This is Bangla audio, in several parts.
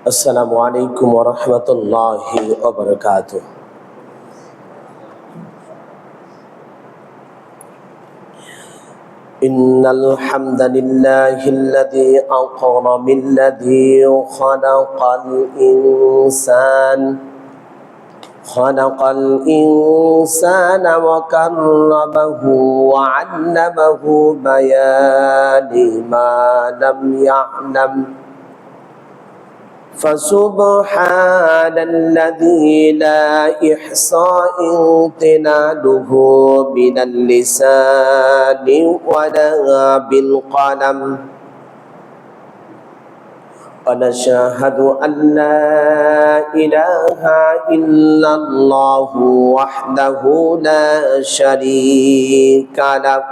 السلام عليكم ورحمة الله وبركاته. إن الحمد لله الذي أكرم الذي خلق الإنسان وكرمه وعلمه بيان ما لم يعلم فسبحان الذي لا إحصاء امتنانه من اللسان ولا بالقلم ونشهد أن لا إله إلا الله وحده لا شريك له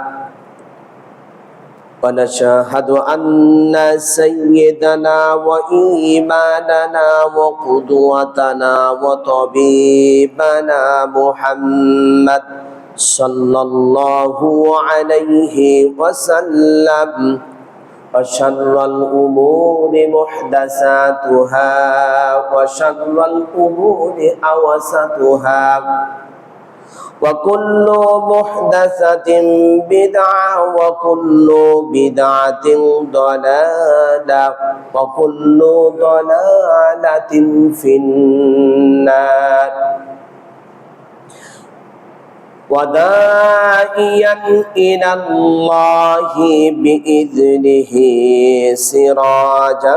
ونشهد أن سيدنا وإمامنا وقدوتنا وطبيبنا محمد صلى الله عليه وسلم وشر الأمور محدثاتها وشر الأمور أوسطها وكل محدثة بدعة وكل بدعة ضلالة وكل ضلالة في النار وداعيا إلى الله بإذنه سراجا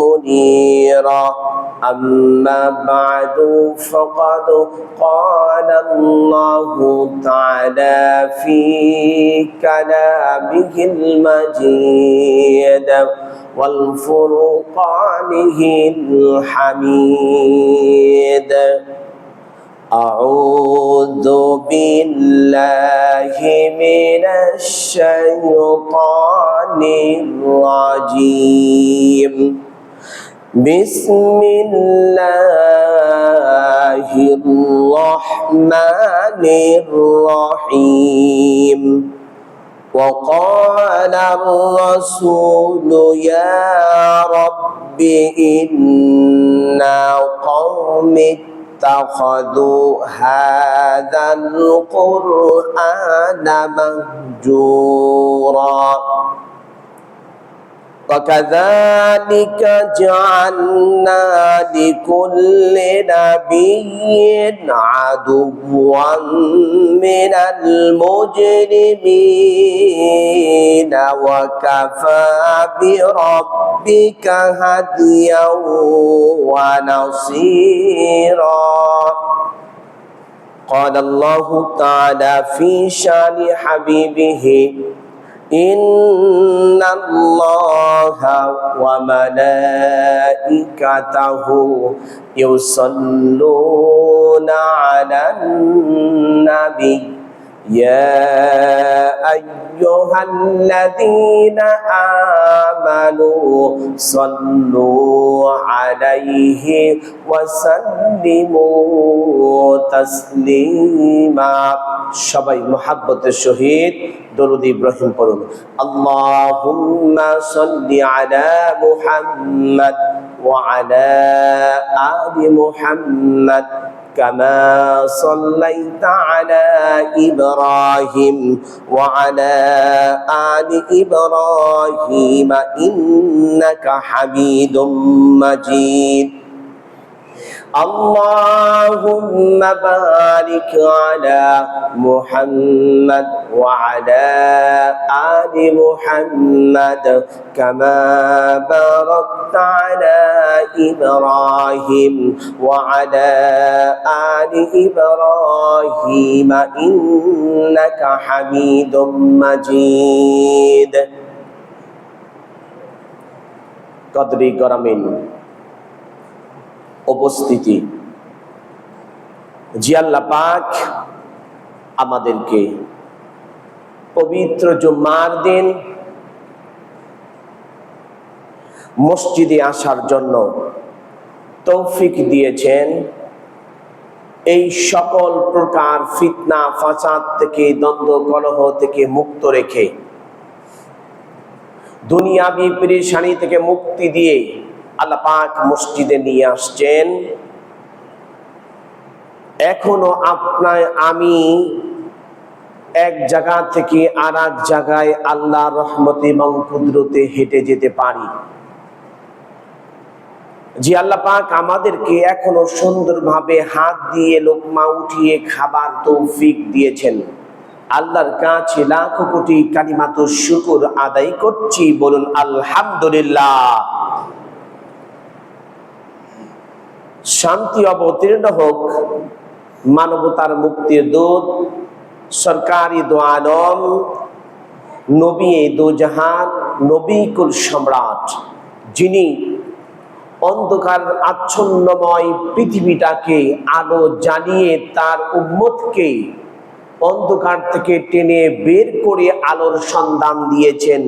منيرا أما بعد فقد قال الله تعالى في كلامه المجيد والفرقانه الحميد أعوذ بالله من الشيطان الرجيم بسم الله الرحمن الرحيم وقال الرسول يا رب إن قوم اتخذوا هذا القرآن مهجورا وكذلك جعلنا لكل نبي عدوا من المجرمين وكفى بربك هديا ونصيرا قال الله تعالى في شان حبيبه إن الله وملائكته يصلون على النبي يا أيها الذين آمنوا صلوا عليه وسلموا تسليما সবাই মুহাব্বতের সহিত দরুদ ইব্রাহিম পড়ুন আল্লাহুম্মা সাল্লি আলা মুহাম্মাদ ওয়া আলা আলি মুহাম্মাদ كما صليت على إبراهيم وعلى آل إبراهيم إنك حميد مجيد اللهم بارك على محمد وعلى آل محمد كما باركت على إبراهيم وعلى آل إبراهيم إنك حميد مجيد قدري গরামিন উপস্থিতি জি আল্লাহ পাক আমাদেরকে পবিত্র জুমার দিন মসজিদে আসার জন্য তৌফিক দিয়েছেন। এই সকল প্রকার ফিতনা ফাসাদ থেকে, দ্বন্দ্ব কলহ থেকে মুক্ত রেখে, দুনিয়াবি পেরেশানি থেকে মুক্তি দিয়ে আল্লাহ পাক মসজিদে নিয়ে আসছেন, এখনো আমি এক জায়গা থেকে আর এক জায়গায় আল্লাহর রহমতে এবং কুদরতে হেঁটে যেতে পারি। যে আল্লাহ পাক আমাদেরকে এখনো সুন্দরভাবে হাত দিয়ে লোকমা উঠিয়ে খাবার তৌফিক দিয়েছেন, আল্লাহর কাছে লাখো কোটি কালিমাতু শুকর আদায় করছি, বলুন আলহামদুলিল্লাহ। শান্তি অবতীর্ণ হোক মানবতার মুক্তির দূত সরকারি দো আলম নবী দো জাহান নবী কুল সম্রাট, যিনি অন্ধকার আচ্ছন্নময় পৃথিবীটাকে আলো জ্বালিয়ে তার উম্মতকে অন্ধকার থেকে টেনে বের করে আলোর সন্ধান দিয়েছেন,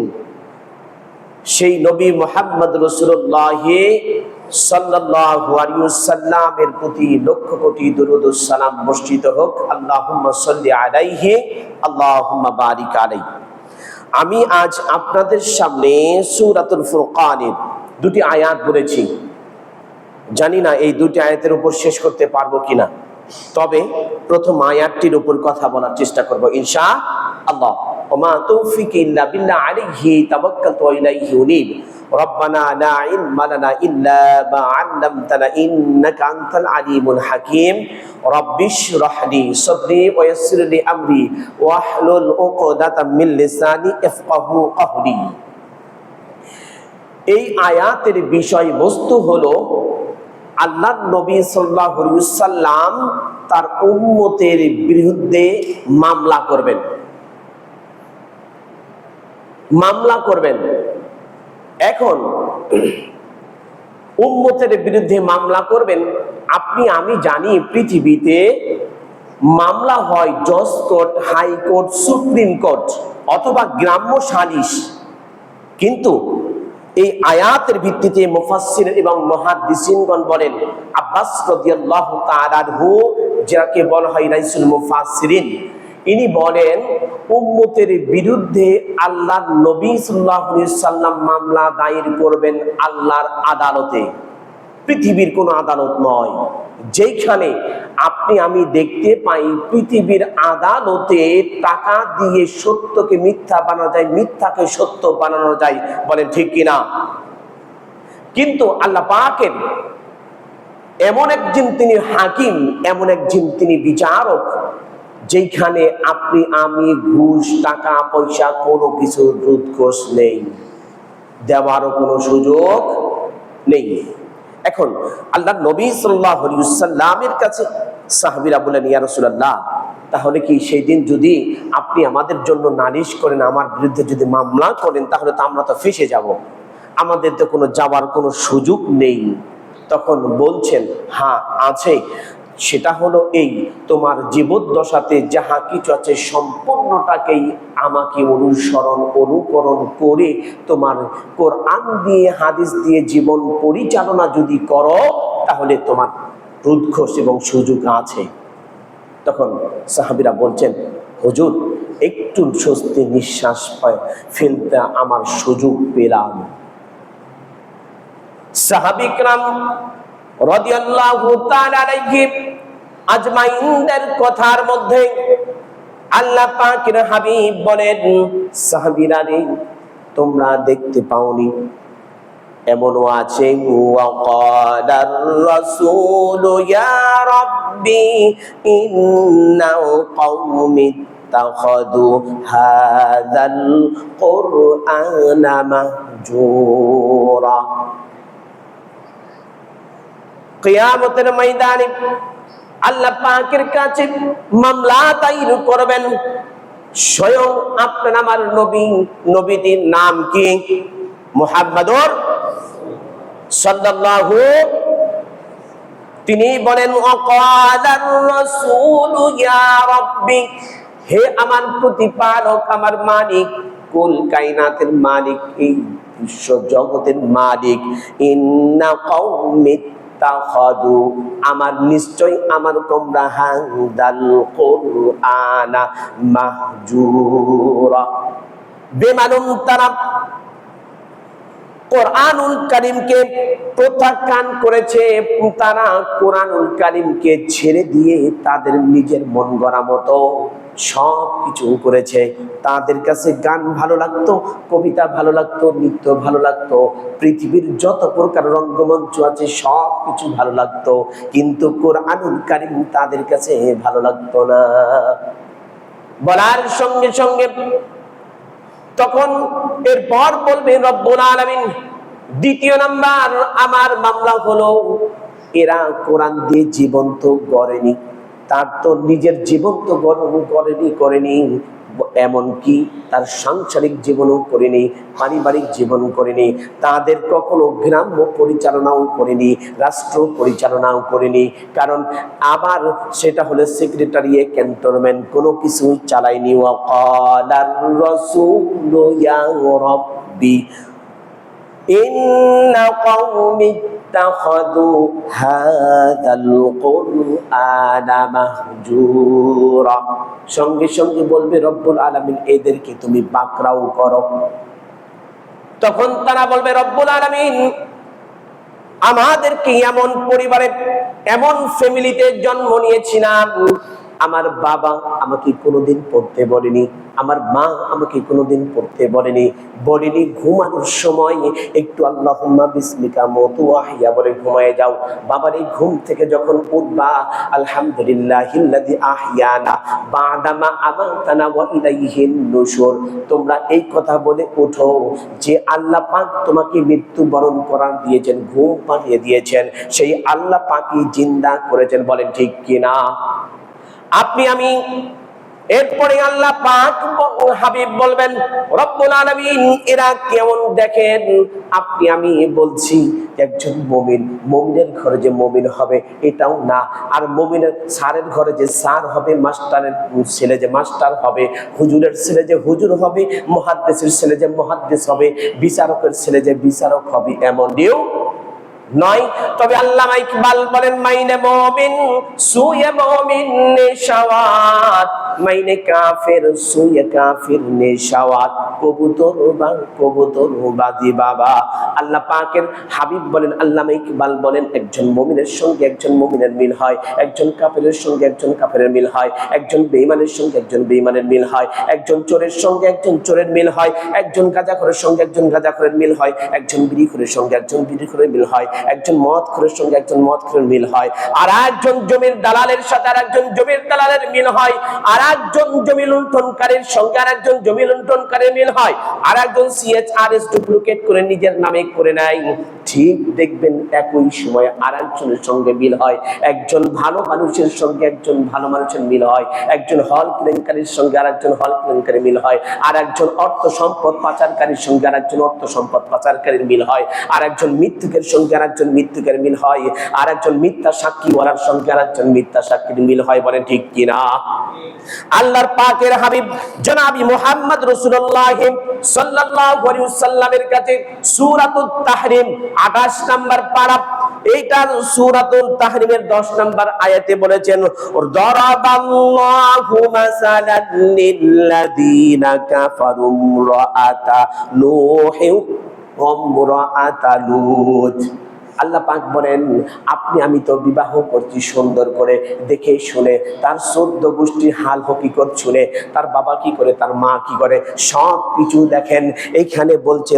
সেই নবী মুহাম্মদ রাসূলুল্লাহ সাল্লাল্লাহু আলাইহি ওয়াসাল্লামের প্রতি লক্ষ কোটি দরুদ ও সালাম বর্ষিত হোক। আল্লাহুম্মা সাল্লি আলাইহি আল্লাহুম্মা বারিক আলাইহি। আমি আজ আপনাদের সামনে সূরাতুল ফুরকানের দুটি আয়াত বলেছি, জানি না এই দুটি আয়াতের উপর শেষ করতে পারবো কিনা, তবে প্রথম আয়াতটির উপর কথা বলার চেষ্টা করব ইনশাআল্লাহ। ওমা তৌফিকি ইল্লা বিল্লাহ আলাইহি তাওয়াক্কালতু ওয়া ইলাইহি উনীব। রব্বানা লা ইলমা লানা ইল্লা মা আল্লামতানা ইন্নাকা আনতাল আলিমুল হাকীম। রব্বিশরাহ লি সাদরি ওয়া ইয়াসসির লি আমরি ওয়াহলুল উকদাতাম মিন লিসানি ইফকাহু কওলি। এই আয়াতের বিষয়বস্তু হলো আল্লাহর নবী সাল্লাল্লাহু আলাইহি ওয়াসাল্লাম তার উম্মতের বিরুদ্ধে মামলা করবেন। এখন উম্মতের বিরুদ্ধে মামলা করবেন, আপনি আমি জানি পৃথিবীতে মামলা হয় জজ কোর্ট, হাইকোর্ট, সুপ্রিম কোর্ট অথবা গ্রাম্য সালিশ, কিন্তু এই আয়াতের ভিত্তিতে মুফাসসির এবং মুহাদ্দিসিনগণ বলেন, আব্বাস রাদিয়াল্লাহু তাআলা আনহু, যাকে বলা হয় রাইসুল মুফাসসিরিন, ইনি বলেন উম্মতের বিরুদ্ধে আল্লাহর নবী সাল্লাল্লাহু আলাইহি সাল্লাম মামলা দায়ের করবেন আল্লাহর আদালতে, পৃথিবীর কোনো আদালত নয়। যেখানে আপনি আমি দেখতে পাই পৃথিবীর আদালতে টাকা দিয়ে সত্যকে মিথ্যা বানানো যায়, মিথ্যাকে সত্য বানানো যায়, বলেন ঠিক কিনা? কিন্তু আল্লাহ পাকের এমন একজন তিনি হাকিম, এমন একজন তিনি বিচারক, যেখানে আপনি আমি ঘুষ টাকা পয়সা কোনো কিছু রুদঘোষ নেই, দেওয়ারও কোনো সুযোগ নেই। এখন আল্লাহর নবী সাল্লাল্লাহু আলাইহি ওয়াসাল্লামের কাছে সাহাবীরা বলেন, ইয়া রাসূলুল্লাহ, তাহলে কি সেই দিন যদি আপনি আমাদের জন্য নালিশ করেন, আমার বিরুদ্ধে যদি মামলা করেন, তাহলে তো আমরা তো ফেঁসে যাব, আমাদের তো কোনো যাওয়ার কোনো সুযোগ নেই। তখন বলছেন, হ্যাঁ আছে, সেটা হলো এই, তোমার জীবদ্দশাতে যাহা কিছু আছে সম্পূর্ণটাকেই আমাকে অনুকরণ করে তোমার কোরআন দিয়ে হাদিস দিয়ে জীবন পরিচালনা যদি করো, তাহলে তোমার রুদঘোষ এবং সুযোগ আছে। তখন সাহাবীরা বলছেন, হুজুর একটু স্বস্তি নিঃশ্বাস ফেলতে আমার সুযোগ পেলাম। সাহাবী کرام রাদিয়াল্লাহু তাআলা আলাইহিম আজমাইনদের কথার মধ্যে আল্লাহ পাকের হাবিব বলেন, সাহাবীরা রে, তোমরা দেখতে পাওনি এমনও আছে, ওয়াকালার রাসূলু ইয়া রাব্বি ইন্নাহু কওমি ইত্তাখাযু হাযাল কুরআনা মাহজুরা। কিয়ামতের ময়দানে আল্লাহ পাকের কাছে মামলা দায়ের করবেন স্বয়ং আপনার আমার নবীর নাম কি? মুহাম্মাদুর সাল্লাল্লাহু। তিনি বলেন, ওয়াকালার রাসূলু ইয়া রাব্বি, হে আমার প্রতিপালক, আমার মালিক, কুল কায়নাতের মালিক, এই বিশ্ব জগতের মালিক, ইন্না কওমি ইত্তাখাযু, আমার নিশ্চয় আমার তোমরা হাদাল কুরআনা মাহজুরা, বেমালুম তারা কোরআনুল কারীমকে প্রত্যাখ্যান করেছে, তারা কোরআনুল কারীমকে ছেড়ে দিয়ে তাদের নিজের মন গড়া মতো সব কিছু করেছে। তাদের কাছে গান ভালো লাগতো, কবিতা ভালো লাগতো, নৃত্য ভালো লাগতো, পৃথিবীর যত প্রকার রঙ্গমঞ্চ আছে সব কিছু ভালো লাগতো, কিন্তু কোরআনুল কারীম তাদের কাছে ভালো লাগতো না। বলার সঙ্গে সঙ্গে তখন এরপর বলবে রব্বুল আলামিন, দ্বিতীয় নাম্বার আমার মামলা হলো এরা কোরআন দিয়ে জীবন তো গড়েনি, তার তো নিজের জীবন তো করেনি, এমনকি তার সাংসারিক জীবনও করেনি, পারিবারিক জীবন করেনি, তাদের কখনো গ্রাম্য পরিচালনাও করেনি, রাষ্ট্র পরিচালনাও করেনি, কারণ আবার সেটা হলো সেক্রেটারিয়ে ক্যান্টনমেন্ট, কোনো কিছুই চালায়নি। ওয়াকালার রাসূলু ইয়া রাব্বি ইন্না কওমি ইত্তাখাযু হাযাল কুরআনা মাহজুরা। সঙ্গে সঙ্গে বলবে রব্বুল আলামিন এদেরকে তুমি পাকড়াও করো। তখন তারা বলবে রব্বুল আলামিন আমাদেরকে এমন পরিবারে এমন ফ্যামিলিতে জন্ম নিয়েছিলাম, আমার বাবা আমাকে কোনোদিন পড়তে বলেনি, আমার মা আমাকে কোনোদিন পড়তে বলেনি ঘুমানোর সময় একটু আল্লাহুম্মা বিসমিকা মুতওয়াহিয়া বলে ঘুমায়ে যাও। বাবার এই ঘুম থেকে যখন উঠবা আলহামদুলিল্লাহিল্লাযী আহইয়ানা বা'দামা আমাতানা ওয়া ইলাইহিন নুশুর, তোমরা এই কথা বলে ওঠো যে আল্লাহ পাক তোমাকে মৃত্যুবরণ করার দিয়েছেন, ঘুম পাড়িয়ে দিয়েছেন, সেই আল্লাহ পাকই জিন্দা করেছেন। বলেন ঠিক কিনা? আপনি আমি এরপরে আল্লাহ পাক হাবিব বলবেন রব্বুল আলামিন এরা কেমন দেখেন, আপনি আমি বলছি একজন মুমিনের ঘরে যে মুমিন হবে এটাও না, আর মুমিনের স্যারের ঘরে যে স্যার হবে, মাস্টারের ছেলে যে মাস্টার হবে, হুজুরের ছেলে যে হুজুর হবে, মুহাদ্দিসের ছেলে যে মুহাদ্দিস হবে, বিচারকের ছেলে যে বিচারক হবে, এমনও নয়। তবে আল্লামা ইকবাল বলেন মাইনে মুমিন সুয়ে মুমিন নেশাওয়াত, মাইনে কাফের সুয়ে কাফির নেশাওয়াত, কবুতর বাজি বাবা। আল্লাহ পাকের হাবিব বলেন, আল্লামা ইকবাল বলেন একজন মুমিনের সঙ্গে একজন মুমিনের মিল হয়, একজন কাফেরের সঙ্গে একজন কাফেরের মিল হয়, একজন বেঈমানের সঙ্গে একজন বেঈমানের মিল হয়, একজন চোরের সঙ্গে একজন চোরের মিল হয়, একজন গাঁজাখোরের সঙ্গে একজন গাঁজাখোরের মিল হয়, একজন বিড়িখোরের সঙ্গে একজন বিড়িখোরের মিল হয়, একজন মদখোরের সঙ্গে একজন মদখোরের মিল হয়, আর একজন জমির দালালের সাথে আর একজন জমির দালালের মিল হয়, আর একজন জমি লুণ্ঠনকারীর সঙ্গে আর একজন জমি লুণ্ঠনকারীর মিল হয়, আর একজন সিএচআরএস ডুপ্লিকেট করে নিজের নামে করে নেয়। ঠিক দেখবেন একই সময় আর একজনের সঙ্গে মিল হয়, একজন ভালো মানুষের সঙ্গে একজন ভালো মানুষের মিল হয়, একজন হল কেলেঙ্কারির সঙ্গে আর একজন হল কেলেঙ্কারির মিল হয়, আর একজন অর্থ সম্পদ পাচারকারীর সঙ্গে আর একজন অর্থ সম্পদ পাচারকারীর মিল হয়, আর একজন মৃত্যুকের সঙ্গে আর একজন মৃত্যুকের মিল হয়, আর একজন মিথ্যা সাক্ষী বলার সঙ্গে আর একজন মিথ্যা সাক্ষীর মিল হয়। বলেন ঠিক কিনা? আল্লাহর পাকের হাবিব জনাবি মুহাম্মদ রাসূলুল্লাহ সাল্লাল্লাহু আলাইহি ওয়াসাল্লামের কাছে সূরাতুত তাহরিম 28 নম্বর পারা, এইটা সূরাতুল তাহরিমের 10 নম্বর আয়াতে বলেছেন দারাবাল্লাহু মাসালান লিল্লাযীনা কাফারু ইমরাআতা নূহ ওয়া ইমরাআতা লূত। আল্লাহ পাক বলেন আপনি আমি তো বিবাহ করছি সুন্দর করে দেখে শুনে, তার 14 গোষ্ঠীর হাল হকিকত শুনে, তার বাবা কি করে তার মা কি করে সব কিছু দেখেন। এইখানে বলছে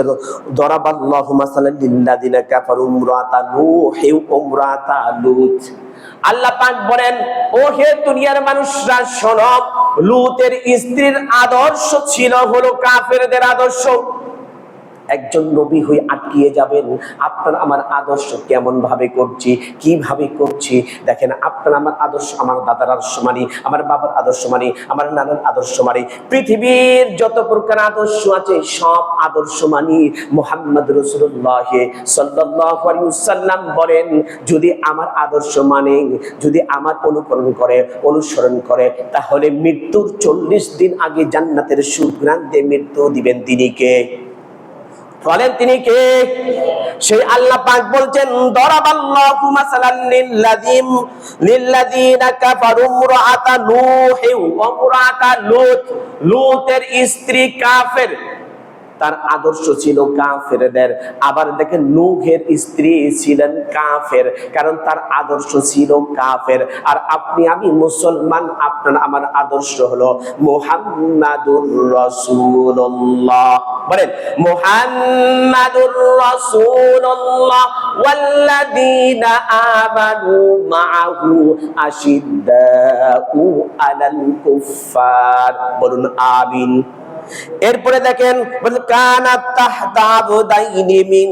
দরাবাল্লাহু মাসালান লিল্লাযীনা কাফারু ইমরাআতা নূহ ওয়া ইমরাআতা লূত। আল্লাহ পাক বলেন ও হে দুনিয়ার মানুষরা শোনো, লূতের স্ত্রীর আদর্শ ছিল হলো কাফেরদের আদর্শ। একজন নবী হয়ে আটকিয়ে যাবেন, আপনার আমার আদর্শ কেমন ভাবে করছি, কিভাবে করছি দেখেন। আপনার আমার আদর্শ আমার দাদার আদর্শ মানি, আমার বাবার আদর্শ মানি, আমার নানার আদর্শ মানি, পৃথিবীর যত প্রকার আদর্শ আছে সব আদর্শ মানি। মুহাম্মদ রাসূলুল্লাহ সাল্লাল্লাহু আলাইহি ওয়াসাল্লাম বলেন যদি আমার আদর্শ মানে, যদি আমার অনুসরণ করে তাহলে মৃত্যুর 40 দিন আগে জান্নাতের সুঘ্রাণ দিয়ে মৃত্যু দিবেন। তিনি কে? বলেন তিনি কে? সেই আল্লাহ পাক বলছেন দরাবাল্লাহু মাসালান লিল্লাযীনা কাফারু ইমরাআতা নূহ ওয়া ইমরাআতা লূত। লূতের স্ত্রী কাফের, তার আদর্শ ছিল কাফেরদের। আবার দেখেন নূহের স্ত্রী ছিলেন কাফের, কারণ তার আদর্শ ছিল কাফের। আর আপনি আমি মুসলমান, আপনার আমার আদর্শ হলো মুহাম্মাদুর রাসূলুল্লাহ। বলেন মুহাম্মাদুর রাসূলুল্লাহ ওয়াল্লাযীনা আমানু মাআহু আশিদ্দাউ আলাল কুফফার। বলুন আমিন। এরপরে দেখেন কানাত তাহতা আবদাইনি মিন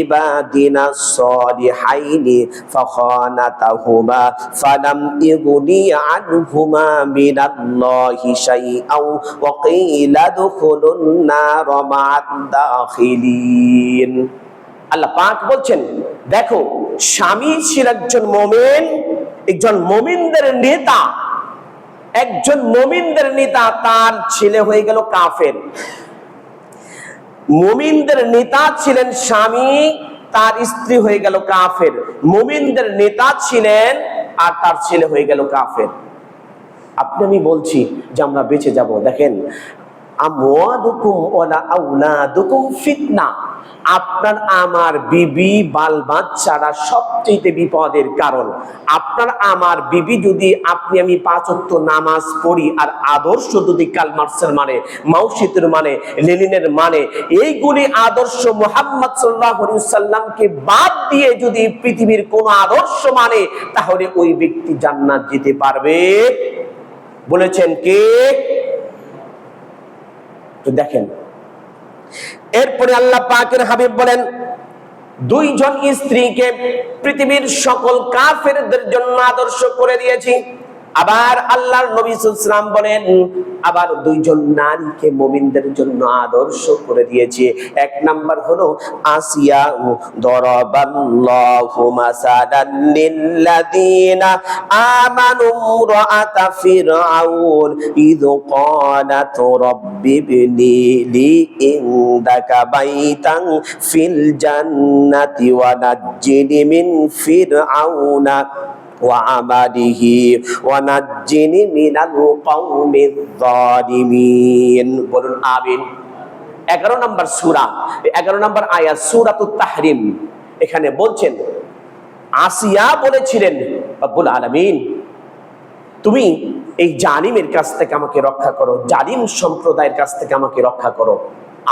ইবাদিনা সলিহাইনি ফাখানাতাহুমা ফালাম ইগনি আনহুমা মিনাল্লাহি শাইআও ওয়া কিলা দুখুলুন নার মা'আদ দাখিলিন। আল্লাহ পাক বলছেন, দেখো স্বামী ছিল একজন মুমিন, একজন মুমিনদের নেতা, একজন মুমিনদের নেতা, তার ছেলে হয়ে গেল কাফের। মুমিনদের নেতা ছিলেন স্বামী, তার স্ত্রী হয়ে গেল কাফের। মুমিনদের নেতা ছিলেন আর তার ছেলে হয়ে গেল কাফের। আপনি আমি বলছি যে আমরা বেঁচে যাব। দেখেন আমওয়ালুকুম ওয়ালা আওলাদুকুম ফিতনা। আপনার আমার বিবি বাল বাচ্চারা সবচেয়ে বিপদের কারণ। আপনার আমার বিবি যদি আপনি আমি 5 ওয়াক্ত নামাজ পড়ি আর আদর্শ যদি কার্ল মার্ক্সের মানে, মাওসিতের মানে, লেনিনের মানে, এইগুলি আদর্শ মুহাম্মদ সাল্লাল্লাহু আলাইহি ওয়াসাল্লামকে বাদ দিয়ে যদি পৃথিবীর কোন আদর্শ মানে, তাহলে ওই ব্যক্তি জান্নাত যেতে পারবে। বলেছেন কে? তো দেখেন এরপরে আল্লাহ পাকের হাবিব বলেন, 2 জন স্ত্রীকে পৃথিবীর সকল কাফেরদের জন্য আদর্শ করে দিয়েছি। আবার আল্লাহর নবী সাল্লাল্লাহু আলাইহি ওয়াসাল্লাম বলেন, আবার 2 জন নারীকে মুমিনদের জন্য আদর্শ করে দিয়েছে। 1 নাম্বার হলো আসিয়া, দরাবাল্লাহু মাসালান লিল্লাযিনা আমানু রাআতা ফিরআউন ইয ক্বালাত রাব্বি ইবনি লি ইনদাকা বাইতান ফিল জান্নাতি ওয়া নাজ্জিনি মিন ফিরআউনা ওয়া'আমালিহি ওয়া নাজ্জিনি মিনাল কওমিয যালিমিন। বলুন আমিন। 11 নম্বর সূরা, 11 নম্বর আয়াত সূরাতুত তাহরিম। এখানে বলছেন আসিয়া বলেছিলেন, রব্বুল আলামিন তুমি এই জালিমের কাছ থেকে আমাকে রক্ষা করো, জালিম সম্প্রদায়ের কাছ থেকে আমাকে রক্ষা করো।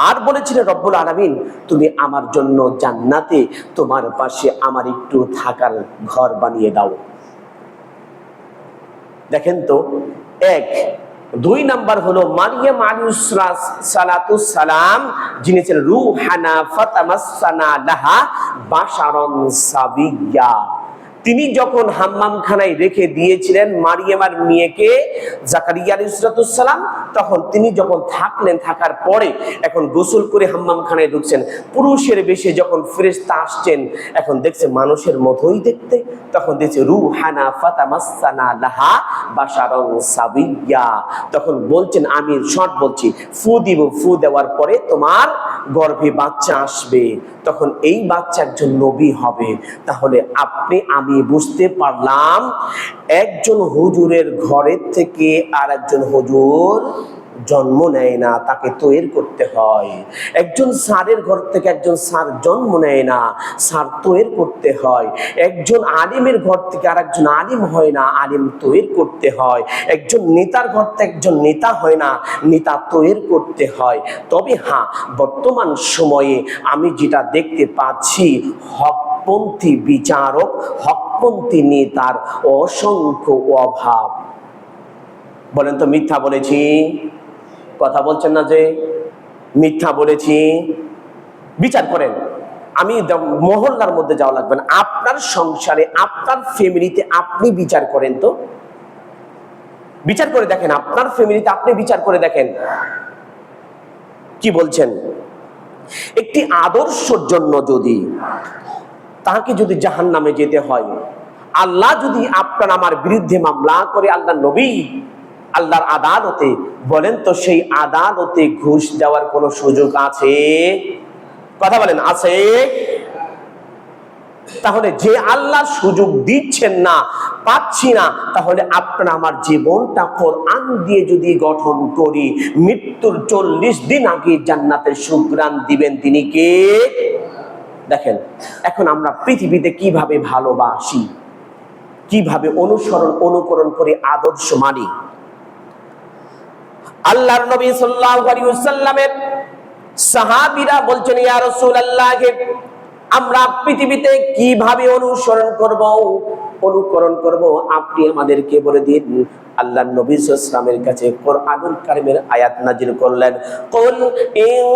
আর বলেছিলেন রব্বুল আলামিন তুমি আমার জন্য জান্নাতে তোমার পাশে আমার একটু থাকার ঘর বানিয়ে দাও। দেখেন তো 1। 2 নাম্বার হলো মারিয়াম আলাইহিস সালাতুস সালাম, যিনি ছিলেন রূহানা ফাতামাসসানা লাহা বাশারান সাবিয়্যা। তিনি যখন হাম্মামখানায় রেখে দিয়েছিলেন মারিয়ামার মেয়েকে জাকারিয়া আলাইহিস সালাম, তখন তিনি যখন থাকলেন, থাকার পরে এখন গোসল করে হাম্মামখানায় ঢুকছেন। পুরুষের বেশে যখন ফেরেশতা আসছেন, এখন দেখছে মানুষের মতোই দেখতে, তখন দেখছে রূহানা ফাতামাসসানা লাহা বাশারান সাবিয়্যা। তখন বলছেন, আমি শর্ট বলছি, ফু দিব, ফু দেওয়ার পরে তোমার গর্ভে বাচ্চা আসবে, তখন এই বাচ্চা একজন নবী হবে। তাহলে আপনি আমি বুঝতে পারলাম একজন হুজুরের ঘরের থেকে আর একজন হুজুর জন্ম নেয় না, তাকে তৈরি করতে হয়। একজন স্যারের ঘর থেকে একজন স্যার জন্ম নেয় না, স্যার তৈরি করতে হয়। একজন আলিমের ঘর থেকে আর একজন আলিম হয় না, আলিম তৈরি করতে হয়। একজন নেতার ঘর থেকে একজন নেতা হয় না, নেতা তৈরি করতে হয়। তবে হ্যাঁ, বর্তমান সময়ে আমি যেটা দেখতে পাচ্ছি, হকপন্থী বিচারক, হকপন্থী নেতার অসংখ্য অভাব। বলেন তো মিথ্যা বলেছি? কথা বলছেন না যে মিথ্যা বলেছি? বিচার করেন। আমি মহল্লার মধ্যে যাওয়া লাগবে না, আপনার সংসারে, আপনার ফ্যামিলিতে আপনি বিচার করেন তো। বিচার করে দেখেন, আপনার ফ্যামিলিতে আপনি বিচার করে দেখেন কি বলছেন। একটি আদর্শের জন্য যদি তাকে যদি জাহান্নামে যেতে হয়, আল্লাহ যদি আপনার আমার বিরুদ্ধে মামলা করে আল্লাহ নবী আল্লাহর আদালতে, বলেন তো সেই আদালতে ঘুষ দেওয়ার কোনো সুযোগ আছে? কথা বলেন, আছে? তাহলে যে আল্লাহ সুযোগ দিচ্ছেন না, পাচ্ছি না, তাহলে আপনার আমার জীবনটা কোরআন দিয়ে যদি গঠন করি, মৃত্যুর 40 দিন আগে জান্নাতের সুঘ্রাণ দিবেন তিনি কে? দেখেন, এখন আমরা পৃথিবীতে কিভাবে ভালোবাসি, কিভাবে অনুকরণ করে আদর্শ মানি। আল্লাহর নবী সাল্লাল্লাহু আলাইহি ওয়াসাল্লামের সাহাবীরা বলছেন, ইয়া রাসূলুল্লাহ, আমরা পৃথিবীতে কিভাবে অনুকরণ করব আপনি আমাদেরকে বলে দিন। আল্লাহর নবী সাল্লাল্লাহু আলাইহি ওয়াসাল্লামের কাছে কোরআনুল কারীমের আয়াত নাযিল করলেন, কুল ইন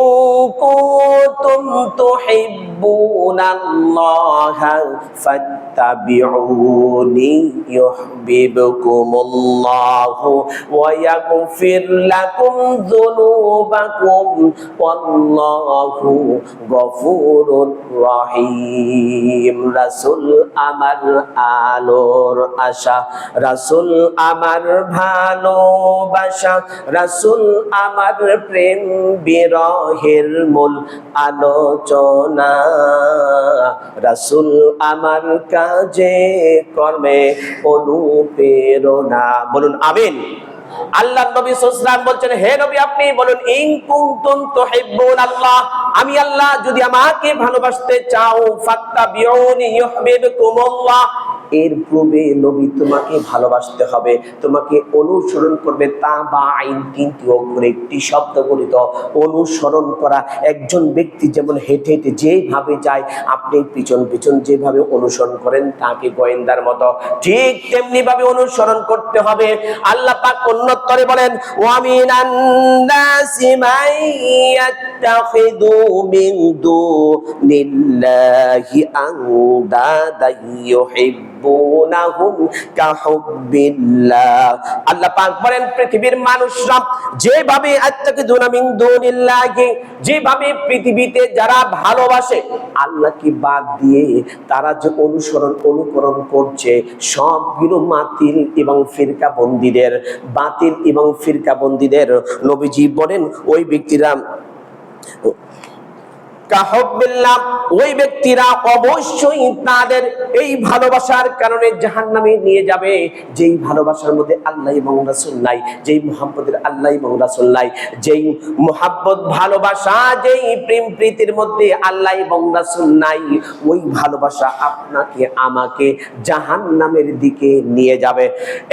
কুনতুম তুহিব্বুনাল্লাহা ফাত্তাবিউনি ইউহিব্বুকুমুল্লাহু ওয়া ইয়াগফির লাকুম যুনুবাকুম ওয়াল্লাহু গফুরুর রহিম। রাসূল আমার আলোর আশা, রাসূল আমার ভালোবাসা, রাসূল আমার প্রেম বিরহের মূল আলোচনা, রাসূল আমার কাজে কর্মে অনুপ্রেরণা। বলুন আমিন। আল্লাহ নবী সাল্লাল্লাহু আলাইহি ওয়াসাল্লাম বলছেন, হে নবী আপনি বলুন, ইন কুনতুম তুহিব্বুনাল্লাহ, আমি আল্লাহ যদি আমাকে ভালোবাসতে চাও, ফাত্তাবিউনি ইউহিব্বুকুমুল্লাহ, এর পূর্বে নবী তোমাকে ভালোবাসতে হবে, তোমাকে অনুসরণ করবে। তাবাইন 3টি অক্ষর, একটি শব্দ গঠিত। অনুসরণ করা, একজন ব্যক্তি যেমন হেঁটে হেঁটে যেভাবে যায়, আপনি পিছন পিছন যেভাবে অনুসরণ করেন তাকে গোয়েন্দার মতো, ঠিক তেমনি ভাবে অনুসরণ করতে হবে। আল্লাহ পাক অন্যত্তরে বলেন, ওয়া মিনান নাসি মান ইয়াত্তাখিযু মিন দুনিল্লাহি আনদাদা ইউহিব্বুনাহুম কাহুব্বিল্লাহ। আল্লাহ পাক বলেন, পৃথিবীর মানুষরা যেভাবে আত্তাকিদুনা মিন দুনিল্লাহি, যেভাবে পৃথিবীতে যারা ভালোবাসে আল্লাহকে বাদ দিয়ে তারা যে অনুকরণ করছে, সবগুলো বাতিল এবং ফিরকাবন্দীদের। নবীজি বলেন, ওই ব্যক্তিরা ওই ব্যক্তিরা অবশ্যই তাদের এই ভালোবাসার কারণে জাহান্নামে নিয়ে যাবে, যেই ভালোবাসার মধ্যে আল্লাহ এবং রাসূল নাই, যেই মুহাব্বতের আল্লাহ এবং রাসূল নাই, যেই মুহাব্বত ভালোবাসা, যেই প্রেম প্রীতির মধ্যে আল্লাহ এবং রাসূল নাই, ওই ভালোবাসা আপনাকে আমাকে জাহান্নামের দিকে নিয়ে যাবে।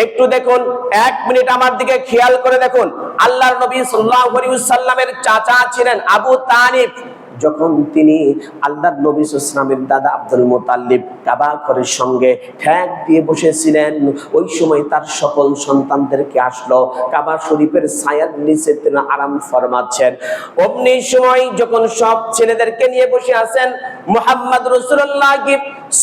একটু দেখুন, 1 মিনিট আমার দিকে খেয়াল করে দেখুন। আল্লাহর নবী সাল্লাল্লাহু আলাইহি ওয়াসাল্লামের চাচা ছিলেন আবু তালিব। যখন তিনি আল্লাহর নবী সাল্লাল্লাহু আলাইহি ওয়াসাল্লামের দাদা আব্দুল মুতাল্লিব কাবা ঘরের সঙ্গে ঠ্যাক দিয়ে বসেছিলেন, ওই সময় তার সকল সন্তানদেরকে আসলো, কাবা শরীফের ছায়ার নিচে তিনি আরাম ফরমাচ্ছেন। অমনি সময় যখন সব ছেলেদেরকে নিয়ে বসে আছেন, মুহাম্মদ রাসূলুল্লাহ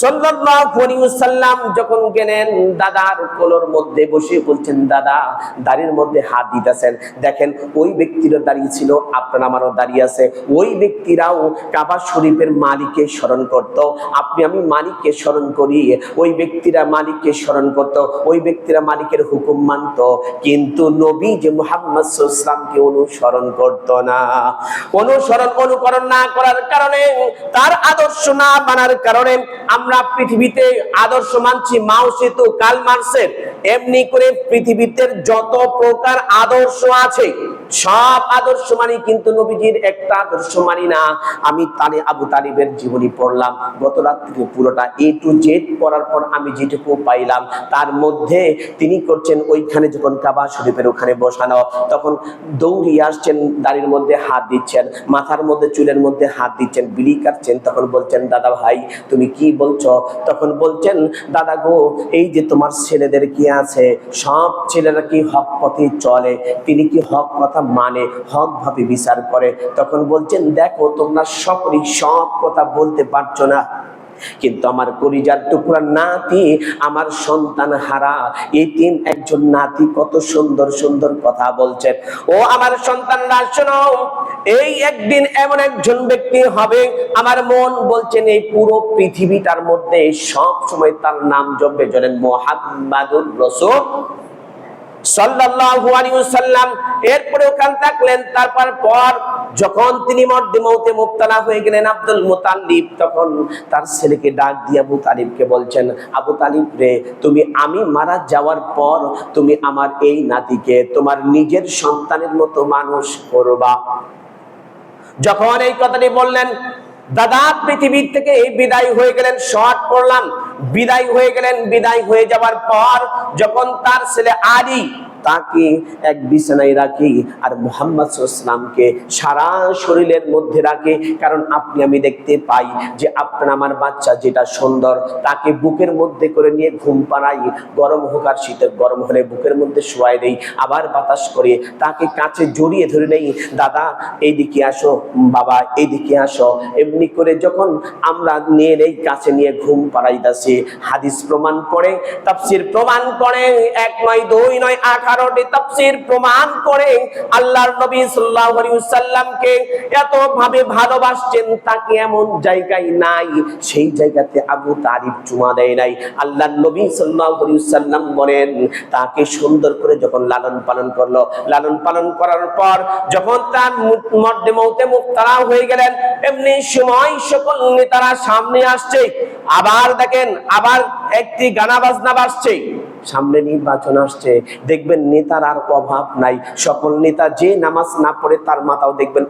সাল্লাল্লাহু আলাইহি ওয়াসাল্লাম যখন গেলেন দাদার কোলের মধ্যে বসে বলছেন, দাদা দাড়ির মধ্যে হাত দিতেছেন। দেখেন, ওই ব্যক্তিরা দাঁড়িয়ে ছিল, আপনার আমারও দাঁড়িয়ে আছে। ওই ব্যক্তিরাও কাবা শরীফের মালিককে স্মরণ করত, আপনি আমি মালিককে স্মরণ করি, ওই ব্যক্তিরা মালিককে স্মরণ করত, ওই ব্যক্তিরা মালিকের হুকুম মানত, কিন্তু নবী যে মুহাম্মদ সাল্লাল্লাহু আলাইহি ওয়াসাল্লামকে অনুসরণ করত না। অনুকরণ না করার কারণে, তার আদর্শ না মানার কারণে আমরা পৃথিবীতে আদর্শ মানছি মাও সেতু, কার্ল মার্কসের। এমনি করে পৃথিবীতে যত প্রকার আদর্শ আছে সব আদর্শ মানি, কিন্তু নবীজির একটা আদর্শ মানি না। আমি আবু তালিবের জীবনী পড়লাম গত রাত্রে, পুরোটা A to Z পড়ার পর আমি যেটুকু পাইলাম, তার মধ্যে তিনি করছেন, ওইখানে যখন কাবা শরীফের ওখানে বসানো, তখন দৌড়িয়ে আসছেন, দাড়ির মধ্যে হাত দিচ্ছেন, মাথার মধ্যে চুলের মধ্যে হাত দিচ্ছেন, বিড়ি কাটছেন। তখন বলছেন, দাদা ভাই তুমি কি বলছো? তখন বলছেন, দাদা গো, এই যে তোমার ছেলেদের কি আছে, সব ছেলেরা কি হক পথে চলে? তিনি কি হক কথা মানে, হক ভাবে বিচার করে? তখন বলছেন, দেখো তোমরা সকলেই সব কথা বলতে পারছো না, কিন্তু আমার কলিজার টুকরা নাতি, আমার সন্তান হারা এতিম একজন নাতি কত সুন্দর সুন্দর কথা বলছেন। ও আমার সন্তানরা শোনো, এই একদিন এমন একজন ব্যক্তি হবে, আমার মন বলছেন এই পুরো পৃথিবীটার মধ্যে সব সময় তার নাম জপবে, জানেন মুহাম্মাদুর রাসূল। সাল্লাল্লাহু আলাইহি ওয়াসাল্লাম এরপরে ওখানে থাকলেন। তারপর যখন তিনি মরদে মউতে মুবতালা হয়ে গেলেন আব্দুল মুতাল্লিব তখন তার ছেলেকে ডাক দিয়ে আবু তালিবকে বলছেন, আবু তালিব রে, তুমি আমি মারা যাওয়ার পর তুমি আমার এই নাতিকে তোমার নিজের সন্তানের মতো মানুষ করবা। যখন এই কথাটি বললেন, দাদা পৃথিবীর থেকে এই বিদায় হয়ে গেলেন। শর্ট করলাম, বিদায় হয়ে গেলেন। বিদায় হয়ে যাওয়ার পর যখন তার ছেলে আলী তাকে এক বিছানায় রাখি আর মুহাম্মদ সাল্লাল্লাহু আলাইহি ওয়াসাল্লামকে সারা শরীরের মধ্যে রাখে। কারণ আপনি আমি দেখতে পাই যে আপনার আমার বাচ্চা যেটা সুন্দর তাকে বুকের মধ্যে করে নিয়ে ঘুম পাড়াই, গরম হোক আর শীতের গরম হলে বুকের মধ্যে শোয়াই দেই, আবার বাতাস করে তাকে কাছে জড়িয়ে ধরে নেই, দাদা এইদিকে আসো, বাবা এইদিকে আসো। এমনি করে যখন আমরা নিয়ে নেই কাছে নিয়ে ঘুম পাড়াইতাছি, হাদিস প্রমাণ করে, তাফসীর প্রমাণ করে, 1 নয় 2 নয় 18টি তাফসীর প্রমাণ করে আল্লাহর নবী সাল্লাল্লাহু আলাইহি ওয়াসাল্লামকে এত ভাবে ভালোবাসছেন তাকে এমন জায়গায় নাই সেই জায়গাতে আবু তালিব চুমা দেয় নাই। আল্লাহর নবী সাল্লাল্লাহু আলাইহি ওয়াসাল্লাম বলেন তাকে সুন্দর করে যখন লালন পালন করলো, লালন পালন করার পর যখন তার মরদে মউতে মুবতালা হয়ে গেলেন, এমনি সময় সকল নেতারা সামনে আসছে। আবার দেখেন, আবার একটি গানা বাজনা বাজছে, সামনে নির্বাচন আসছে। দেখবেন নেতার আর অভাব নাই। সকল নেতা যে নামাজ না পড়ে তার মাথাও দেখবেন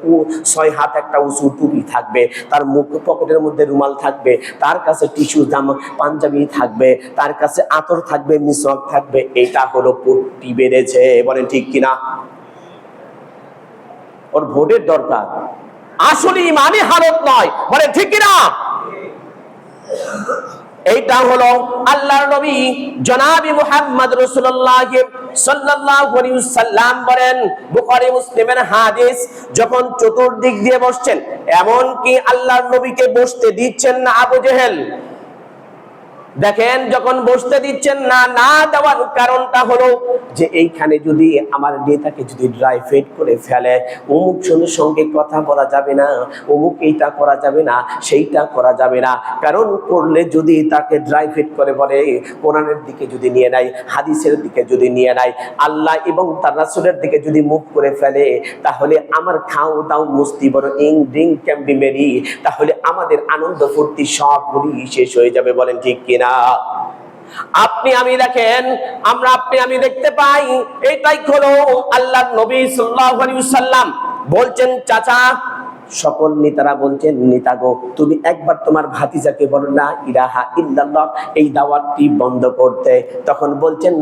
6 হাত একটা উঁচু টুপি থাকবে, তার মুখ পকেটের মধ্যে রুমাল থাকবে, তার কাছে টিস্যু জামা পাঞ্জাবি থাকবে, তার কাছে আতর থাকবে, মিসওয়াক থাকবে। এটা হলো পট্টি বেড়েছে, বলেন ঠিক কিনা? ওর ভোটের দরকার, আসলে ইমানি হালত নয়, বলেন ঠিক কিনা? এইটা হলো আল্লাহর নবী জনাবি মুহাম্মদ রাসূলুল্লাহ সাল্লাল্লাহু আলাইহি ওয়াসাল্লাম বলেন, বুখারী মুসলিমের হাদিস, যখন চতুর্দিক দিয়ে বসছেন, এমন কি আল্লাহর নবীকে বসতে দিচ্ছেন না আবু জেহেল। দেখেন যখন বসতে দিচ্ছেন না, না দেওয়ার কারণটা হলো যে এইখানে যদি আমার নেতাকে যদি ড্রাই ফেড করে ফেলে, অমুক জনের সঙ্গে কথা বলা যাবে না, অমুক এইটা করা যাবে না, সেইটা করা যাবে না। কারণ করলে যদি তাকে ড্রাই ফেড করে বলে, কোরআনের দিকে যদি নিয়ে নেয়, হাদিসের দিকে যদি নিয়ে নেয়, আল্লাহ এবং তার রাসূলের দিকে যদি মুখ করে ফেলে, তাহলে আমার খাও দাও মস্তি বড় ইং ড্রিং ক্যান বি মেরি, তাহলে আমাদের আনন্দ ফুর্তি সবগুলি শেষ হয়ে যাবে, বলেন ঠিক কিনা? আপনি আমি দেখেন, আমরা আপনি আমি দেখতে পাই, এটাই হলো আল্লাহর নবী সাল্লাল্লাহু আলাইহি ওয়াসাল্লাম বলছেন, চাচা, সকল নেতারা বলছেন, নেতা গো তুমি একবার তোমার ভাতিজাকে বলো লা ইলাহা ইল্লাল্লাহ এই দাওয়াতটি বন্ধ করতে। তখন বলছেন,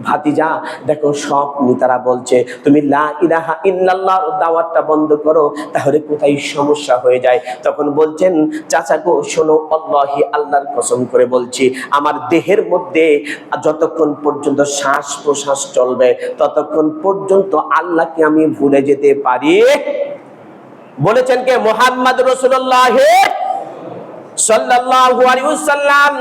ভাতিজা দেখো সব নেতারা বলছে তুমি লা ইলাহা ইল্লাল্লাহ দাওয়াতটা বন্ধ করো, তাহলে কোথায় সমস্যা হয়ে যায়। তখন বলছেন, চাচা গো শোনো, আল্লাহি আল্লাহর কসম করে বলছি, আমার দেহের মধ্যে যতক্ষণ পর্যন্ত শ্বাস প্রশ্বাস চলবে ততক্ষণ পর্যন্ত আল্লাহকে আমি ভুলে যেতে পারি। বলেছেন কে? মুহাম্মদ রাসূলুল্লাহ সাল্লাল্লাহু আলাইহি ওয়াসাল্লাম।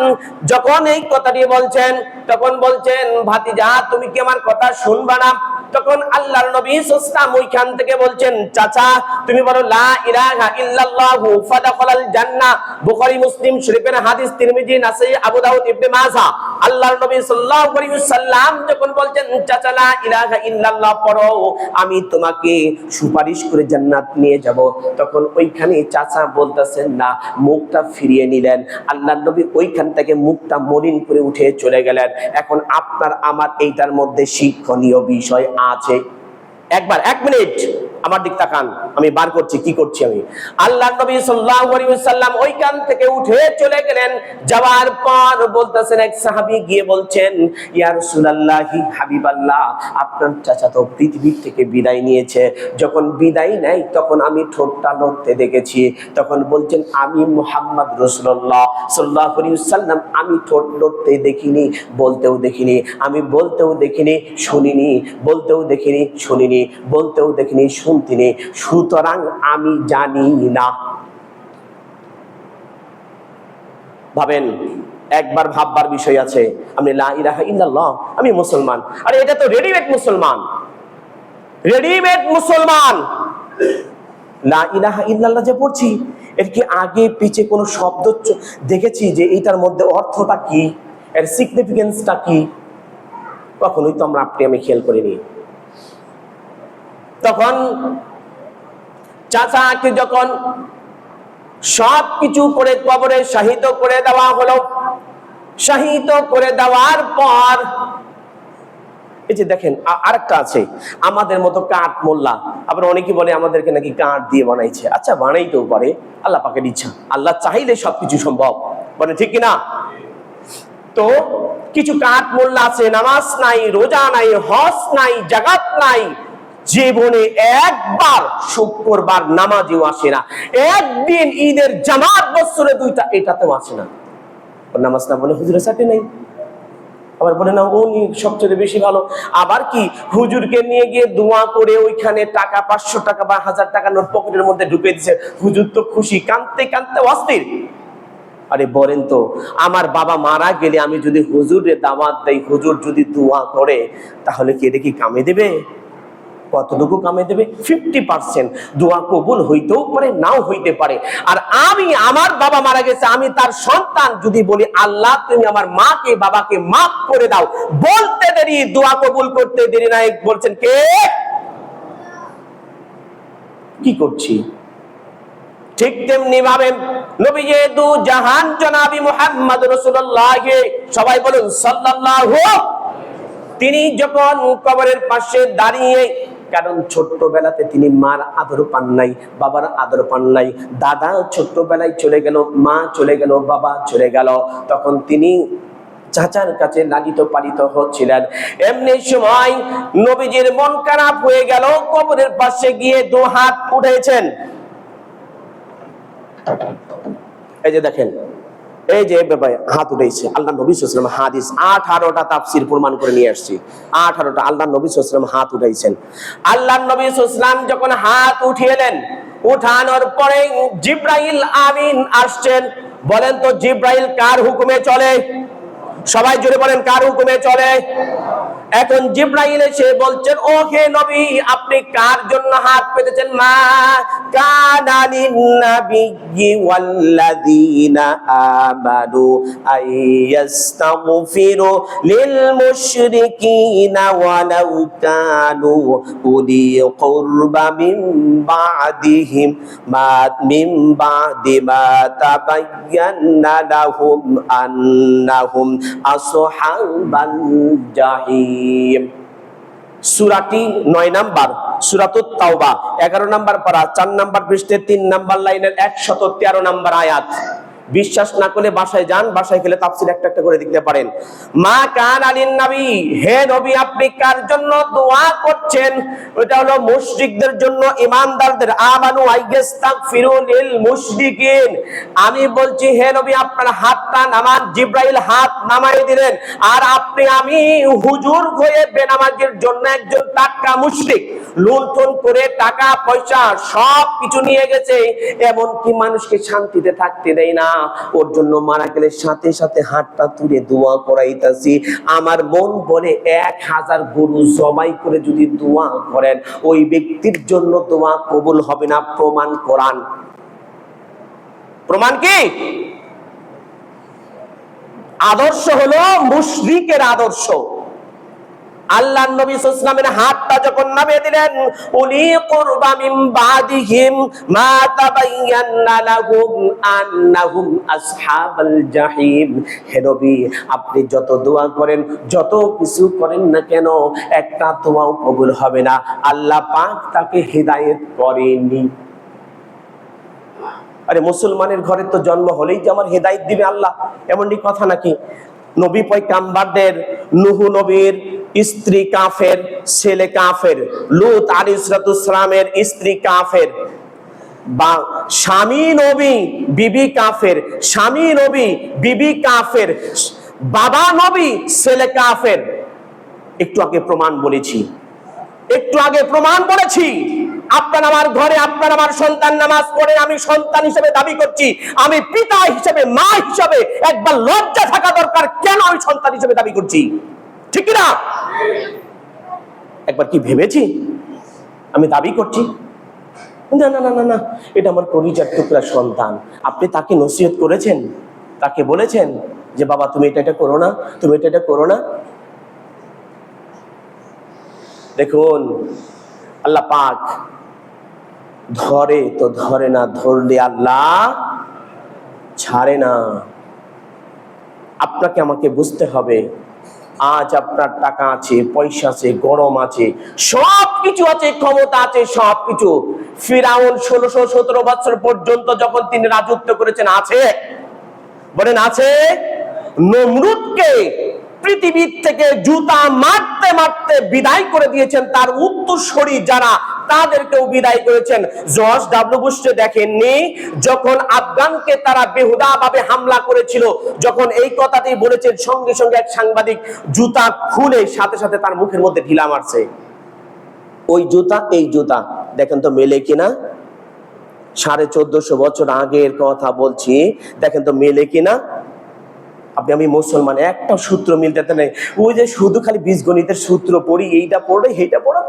যখন এই কথাটি বলছেন তখন বলছেন, ভাতিজা তুমি কি আমার কথা শুনবা না? তখন আল্লাহর নবী সাল্লাল্লাহু আলাইহি ওয়াসাল্লাম ওইখান থেকে বলছেন, চাচা তুমি বলো লা ইলাহা ইল্লাল্লাহু ফাদাখালাল জান্নাহ। বুখারী মুসলিম শরীফের হাদিস, তিরমিজি, নাসাঈ, আবু দাউদ, ইবনে মাজাহ। আল্লাহর নবী সাল্লাল্লাহু আলাইহি ওয়াসাল্লাম যখন বলছেন, চাচা লা ইলাহা ইল্লাল্লাহ পড়ো, আমি তোমাকে সুপারিশ করে জান্নাত নিয়ে যাব। তখন ওইখানে চাচা বলতেছেন না, মুখটা ফিরিয়ে নিলেন। আল্লাহর নবী ওইখান থেকে মুখটা মলিন করে উঠে চলে গেলেন। এখন আপনার আমার এইটার মধ্যে শিক্ষণীয় বিষয় আছে। একবার 1 মিনিট আমার দিক তাকান, আমি বার করছি কি করছি আমি। আল্লাহর নবী সাল্লাল্লাহু আলাইহি ওয়াসাল্লাম ওইখান থেকে উঠে চলে গেলেন। যাওয়ার পর বলতেছেন, এক সাহাবী গিয়ে বলছেন, ইয়া রাসূলুল্লাহি হাবিবাল্লাহ, আপনার চাচা তো পৃথিবী থেকে বিদায় নিয়েছে। যখন বিদায় নেয় তখন আমি ঠোঁটটা লড়তে দেখেছি। তখন বলছেন, আমি মুহাম্মদ রাসূলুল্লাহ সাল্লাল্লাহু আলাইহি ওয়াসাল্লাম আমি ঠোঁট লড়তে দেখিনি, বলতেও দেখিনি, আমি বলতেও দেখিনি শুনিনি, বলতেও দেখিনি শুনিনি, বলতেও দেখিনি শুনতিনি, সুতরাং আমি জানি না। ভাবেন, একবার ভাববার বিষয় আছে। আমি লা ইলাহা ইল্লাল্লাহ, আমি মুসলমান। আরে এটা তো রেডিমেড মুসলমান, রেডিমেড মুসলমান। লা ইলাহা ইল্লাল্লাহ যে পড়ছি, এর কি আগে পিছে কোনো শব্দ দেখেছি যে এটার মধ্যে অর্থটা কি, এর সিগনিফিকেন্সটা কি? কখনোই তো আপনি আমি খেয়াল করিনি। তখন চাচাকে যখন সবকিছু করে কবরে শাহিদ করে দেওয়া হলো, শাহিদ করে দেওয়ার পর এই যে দেখেন আরেকটা আছে, আমাদের মতো কাঠ মোল্লা, আবার অনেকে বলে আমাদেরকে নাকি কাঠ দিয়ে বানাইছে। আচ্ছা, বানাইতেও পারে, আল্লাহ পাকের ইচ্ছা, আল্লাহ চাইলে সবকিছু সম্ভব, বলে ঠিক কিনা? তো কিছু কাঠ মোল্লা আছে, নামাজ নাই, রোজা নাই, হজ নাই, জাকাত নাই, জীবনে একবার শুক্রবার নামাজেও আসে না, একদিন ঈদের জামাত বছরে দুইটা এটাতেও আসে না। নামাজ না বলে হুজুরের চাকরি নাই, আবার বলে না উনি সবচেয়ে বেশি ভালো। আবার কি হুজুরকে নিয়ে গিয়ে দোয়া করে ওইখানে টাকা 500 টাকা বা 1000 টাকা নোট পকেটের মধ্যে ঢুকে দিচ্ছে, হুজুর তো খুশি, কাঁদতে কাঁদতে অস্থির। আরে বলেন তো, আমার বাবা মারা গেলে আমি যদি হুজুরের দাওয়াত দেই, হুজুর যদি দোয়া করে, তাহলে কি এটা কি কামে দেবে? কতটুকু কামে দেবে? 50%। দোয়া কবুল হইতেও পারে, নাও হইতে পারে। আর আমি, আমার বাবা মারা গেছে, আমি তার সন্তান, যদি বলি আল্লাহ তুমি আমার মাকে বাবাকে মাফ করে দাও, বলতে দেরি, দোয়া কবুল করতে দেরি নাই, বলছেন কে? কি করছি? ঠিক তেমনি ভাবে নবীজি দু জাহান জনাবি মুহাম্মদ রাসূলুল্লাহ, সবাই বলুন সাল্লাল্লাহু, তিনি যখন কবরের পাশে দাঁড়িয়ে, কারণ ছোট্টবেলাতে তিনি মার আদর পান নাই, বাবার আদর পান নাই, দাদা ছোট্টবেলায় চলে গেল, মা চলে গেল, বাবা চলে গেল, তখন তিনি চাচার কাছে লালিত পালিত হচ্ছিলেন। এমনি সময় নবীজির মন খারাপ হয়ে গেল, কবরের পাশে গিয়ে দু হাত উঠেছেন। এই যে দেখেন, এই যে ব্যাপারে হাত উঠেছে, আল্লাহ নবী সাল্লাল্লাহু আলাইহি ওয়াসাল্লাম হাদিস 18টা তাফসীর প্রমাণ করে নিয়ে আসছি। 18টা আল্লাহ নবী সাল্লাল্লাহু আলাইহি ওয়াসাল্লাম হাত উঠাইছেন। আল্লাহ নবী সাল্লাল্লাহু আলাইহি ওয়াসাল্লাম যখন হাত উঠিয়েলেন, উঠানোর পরে জিবরাইল আমিন আসছেন। বলেন তো জিবরাইল কার হুকুমে চলে? সবাই জোরে বলেন, কার হুকুমে চলে? এখন জিবরাইল এসে বলছেন, ও হে নবী, আপনি কার জন্য হাত পেতেছেন? মা কানা লিন-নাবিয়্যি ওয়াল্লাযীনা আমানু আইয়াস্তাগফিরু লিল মুশরিকিনা ওয়ালাউ কানু উলি কুরবা মিন বা'দি মা তাবায়্যানা লাহুম আন্নাহুম আসহাবাল জাহিম। সূরাটি 9 নাম্বার, সূরাতুত তাওবা 11 নাম্বার পারা, 4 নাম্বার পৃষ্ঠাে 3 নাম্বার লাইনের 113 নাম্বার আয়াত। বিশ্বাস না করলে বাসায় যান, বাসায় গেলে তাফসীর একটা একটা করে দেখতে পারেন। মা কানা লিন-নবী, হে নবী আপনি কার জন্য দোয়া করছেন? এটা হলো মুশরিকদের জন্য, ঈমানদারদের। আমানু আইয়াস্তাগফিরু লিল মুশরিকিন। আমি বলছি হে নবী আপনার হাতটা নামান। জিবরাইল হাত নামাই দিলেন, আর আপনি আমি হুজুর হয়ে বেনামাজির জন্য একজন টাটকা মুশরিক, লুণ্ঠন করে টাকা পয়সা সব কিছু নিয়ে গেছে, এমনকি মানুষকে শান্তিতে থাকতে দেয় না, ওর জন্য মারা গেলে সাথে সাথে হাতটা তুলে দোয়া করাইতাছি। আমার মন বলে 1000 গরু জবাই করে যদি দোয়া করেন, ওই ব্যক্তির জন্য দোয়া কবুল হবে না। প্রমাণ কোরআন। প্রমাণ কি? আদর্শ হলো মুশরিকের আদর্শ। আল্লাহ নবী সাল্লাল্লাহু আলাইহি ওয়াসাল্লামের হাতটা যখন নামিয়ে দিলেন, উলি কুরবা মিন বাদিহিম মা তাবায়্যানা লাহুম আন্নাহুম আসহাবাল জাহিম। হে নবী আপনি যত দোয়া করেন, যত কিছু করেন না কেন, একটা দোয়াও কবুল হবে না। আল্লাহ পাক তাকে হেদায়েত করেননি। আরে মুসলমানের ঘরে তো জন্ম হলেই যে আমার হেদায়েত দিবে আল্লাহ, এমনই কথা নাকি? নবী পয়গাম্বারদের, নূহ নবীর স্ত্রী কাফের, ছেলে কাফের, লূত আলাইহিস সালামের স্ত্রী কাফের, বা স্বামী নবী বিবি কাফের, স্বামী নবী বিবি কাফের, বাবা নবী ছেলে কাফের। একটু আগে প্রমাণ বলেছি, আপনার আমার ঘরে আপনার আমার সন্তান নামাজ পড়ে, আমি সন্তান হিসেবে দাবি করছি, আমি পিতা হিসেবে, মা হিসেবে একবার লজ্জা থাকা দরকার, কেন আমি সন্তান হিসেবে দাবি করছি? ঠিক না? একবার কি ভেবেছি আমি দাবি করছি? না না না না না, এটা আমার কলিজার টুকরা সন্তান। আপনি তাকে নসিহত করেছেন, তাকে বলেছেন যে বাবা তুমি এটা করো না, তুমি এটা করো না? দেখুন আল্লাহ পাক ধরে তো ধরে না, ধরলে আল্লাহ ছাড়ে না। আপনাকে আমাকে বুঝতে হবে, আজ আপনার টাকা আছে, পয়সা আছে, গরম আছে, সবকিছু আছে, ক্ষমতা আছে, সবকিছু। ফিরাউন 1617 বছর পর্যন্ত যখন তিনি রাজত্ব করেছেন, আছে? বলেন আছে? নমরুদকে পৃথিবীর থেকে জুতা মারতে মারতে বিদায় করে দিয়েছেন, তার উত্তরসূরি যারা তাদেরকেও বিদায় করেছেন। জর্জ ডাব্লিউ বুশকে দেখেননি যখন আফগানকে তারা বেহুদা ভাবে হামলা করেছিল, যখন এই কথাটি বলেছেন, সঙ্গে সঙ্গে এক সাংবাদিক জুতা খুলে সাথে সাথে তার মুখের মধ্যে ঢিলা মারছে। ওই জুতা এই জুতা দেখেন তো মেলে কিনা। 1450 বছর আগের কথা বলছি, দেখেন তো মেলে কিনা। আমি মুসলমান, একটা সূত্র মিলতে নেই। ওই যে শুধু খালি বীজগণিতের সূত্র পড়ি, এইটা পড়ে এইটা পড়ে,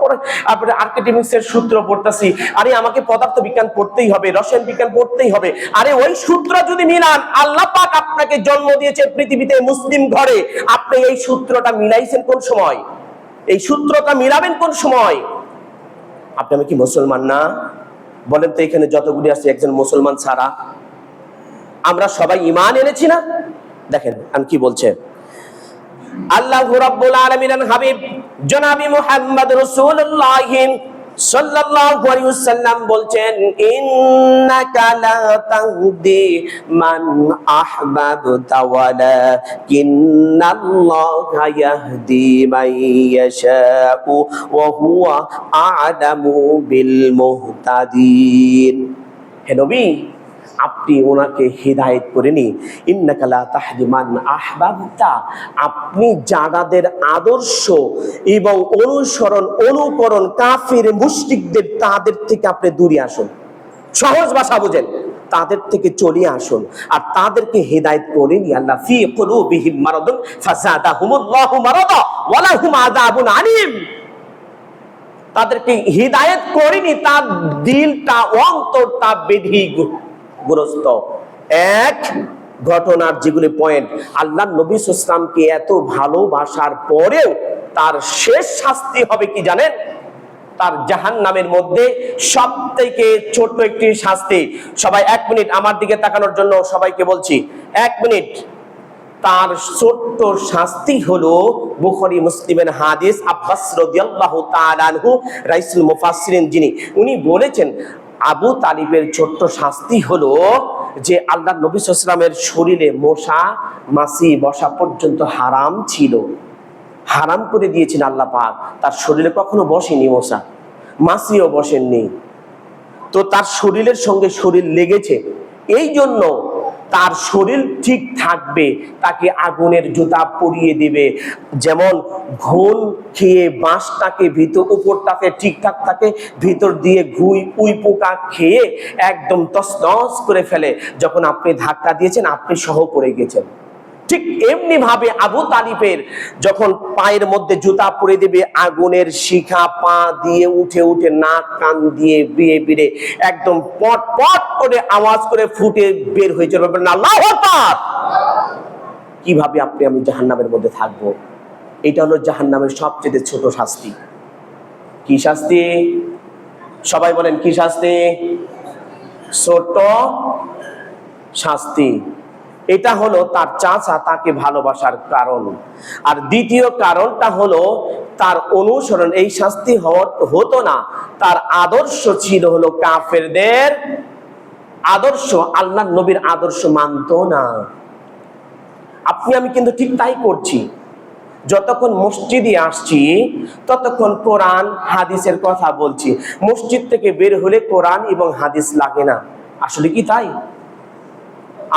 তারপরে আর্কিটেমিক্সের সূত্র পড়তেছি, আরে আমাকে পদার্থ বিজ্ঞান পড়তেই হবে, রসায়ন বিজ্ঞান পড়তেই হবে। আরে ওই সূত্র যদি মিলান, আল্লাহ পাক আপনাকে জন্ম দিয়েছে পৃথিবীতে মুসলিম ঘরে, আপনি এই সূত্রটা মিলাইছেন কোন সময়? এই সূত্রটা মিলাবেন কোন সময়? আপনি আমি কি মুসলমান না? বলেন তো, এখানে যতগুলি আছে একজন মুসলমান ছাড়া আমরা সবাই ঈমান এনেছি না? দেখেন আমি কি বলছে আল্লাহ রাব্বুল আলামিনের হাবিব জনাবি মুহাম্মদ রাসূলুল্লাহ সাল্লাল্লাহু আলাইহি ওয়াসাল্লাম বলছেন, ইন্নাকা লা তাহদি মান আহবাবতা ওয়ালাকিন্নাল্লাহা ইয়াহদি মান ইয়াশাউ ওয়া হুয়া আ'লামু বিল মুহতাদিন। হে নবী, আপনি ওনাকে হিদায়াত করেনি। ইন্নাকা লা তাহদি মান আহবাবতা, আপনি যাদের আদর্শ এবং অনুকরণ কাফির মুশরিকদের, তাদের থেকে আপনি দূরে আসুন। সহজ ভাষা বুঝেন, তাদের থেকে চলে আসুন। আর তাদেরকে হিদায়াত করেনি আল্লাহ। ফি কুলুবিহিম মারাদুন ফাযাদাহুমুল্লাহু মারাদা ওয়া লাহুম আযাবুন আলীম। তাদেরকে হিদায়াত করেনি, তার দিলটা, অন্তরটা ব্যাধিগ্রস্ত। এক ঘটনার যেগুলি পয়েন্ট, আল্লাহ নবী সাল্লাল্লাহু আলাইহি ওয়াসাল্লামকে এত ভালোবাসার পরেও তার শেষ শাস্তি হবে কি জানেন? তার জাহান্নামের মধ্যে সবথেকে ছোট একটি শাস্তি। সবাই 1 মিনিট আমার দিকে তাকানোর জন্য সবাইকে বলছি, 1 মিনিট। তার ছোট্ট শাস্তি হলো বুখারী মুসলিমের হাদিস, আব্বাস রাদিয়াল্লাহু তাআলা আনহু রাইসুল মুফাসসিরিন যিনি, উনি বলেছেন আবু তালিবের ছোট্ট শাস্তি হলো যে আল্লাহ নবী সাল্লাল্লাহু আলাইহি ওয়াসাল্লামের শরীরে মশা মাছি বসা পর্যন্ত হারাম ছিল, হারাম করে দিয়েছেন আল্লাহ পাক। তার শরীরে কখনো বসেনি মশা, মাছিও বসেননি। তো তার শরীরের সঙ্গে শরীর লেগেছে, এই জন্য তার শরীর ঠিক থাকবে, তাকে আগুনের জুতা পরিয়ে দিবে। যেমন ঘুল খেয়ে বাঁশটাকে ভিতর উপরটাকে ঠিকঠাক থাকে, ভিতর দিয়ে উই পোকা খেয়ে একদম তছনছ করে ফেলে। যখন আপনি ধাক্কা দিয়েছেন, আপনি সহ পড়ে গেছেন। ঠিক এমনি ভাবে আবু তালিবের যখন পায়ের মধ্যে জুতা পরে দিবে, আগুনের শিখা পা দিয়ে উঠে উঠে নাক কান দিয়ে বিয়ে বিড়ে একদম পট পট করে আওয়াজ করে ফুটে বের হয়ে চলে যাবে। আল্লাহু আকবার। কিভাবে আপনি আমি জাহান্নামের মধ্যে থাকবো? এটা হলো জাহান্নামের সবচেয়ে ছোট শাস্তি। কি শাস্তি? সবাই বলেন কি শাস্তি? ছোট শাস্তি। এটা হলো তার চাচা তাকে ভালোবাসার কারণ। আর দ্বিতীয় কারণটা হলো তার অনুসরণ। এই শাস্তি হতো না, তার আদর্শ ছিল হলো কাফেরদের আদর্শ, আল্লাহর নবীর আদর্শ মানতো না। আপনি আমি কিন্তু ঠিক তাই করছি। যতক্ষণ মসজিদে আসছি ততক্ষণ কোরআন হাদিসের কথা বলছি, মসজিদ থেকে বের হলে কোরআন এবং হাদিস লাগে না। আসলে কি তাই?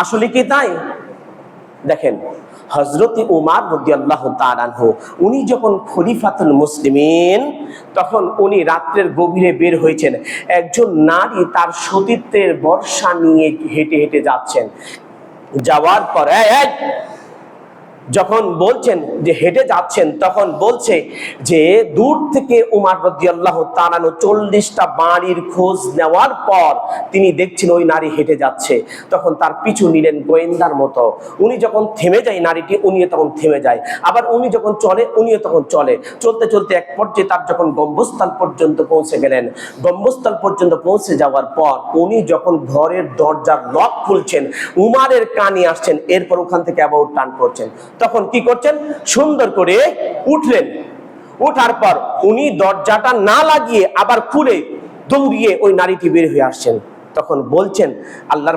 আসলে কি তাই? দেখেন হযরত উমর রাদিয়াল্লাহু তাআলা আনহু, উনি যখন খলিফাতুল মুসলিমিন, তখন উনি রাত্রের গভীরে বের হয়েছেন। একজন নারী তার সতীত্বের বর্ষা নিয়ে হেঁটে হেঁটে যাচ্ছেন। যাওয়ার পর যখন বলছেন যে হেঁটে যাচ্ছেন, তখন বলছে যে দূর থেকে উমর রাদিয়াল্লাহু তাআলা 40টা বাড়ির খোঁজ নেওয়ার পর তিনি দেখছেন ওই নারী হেঁটে যাচ্ছে। তখন তার পিছু নিলেন গোয়েন্দার মতো। উনি যখন থেমে যায় নারীটি, উনিও তখন থেমে যায়। আবার উনি যখন চলে, উনিও তখন চলে। চলতে চলতে এক পর্যায়ে তার যখন গম্বুস্থল পর্যন্ত পৌঁছে গেলেন, গম্বুস্থল পর্যন্ত পৌঁছে যাওয়ার পর উনি যখন ঘরের দরজার লক খুলছেন, উমারের কানে আসছেন, এরপর ওখান থেকে আবার টান করছেন। তখন কি করছেন, সুন্দর করে উঠলেন। উঠার পর উনি দরজাটা না লাগিয়ে আবার খুলে দৌড়িয়ে ওই নারীটি বের হয়ে আসছেন। তখন বলছেন, আল্লাহর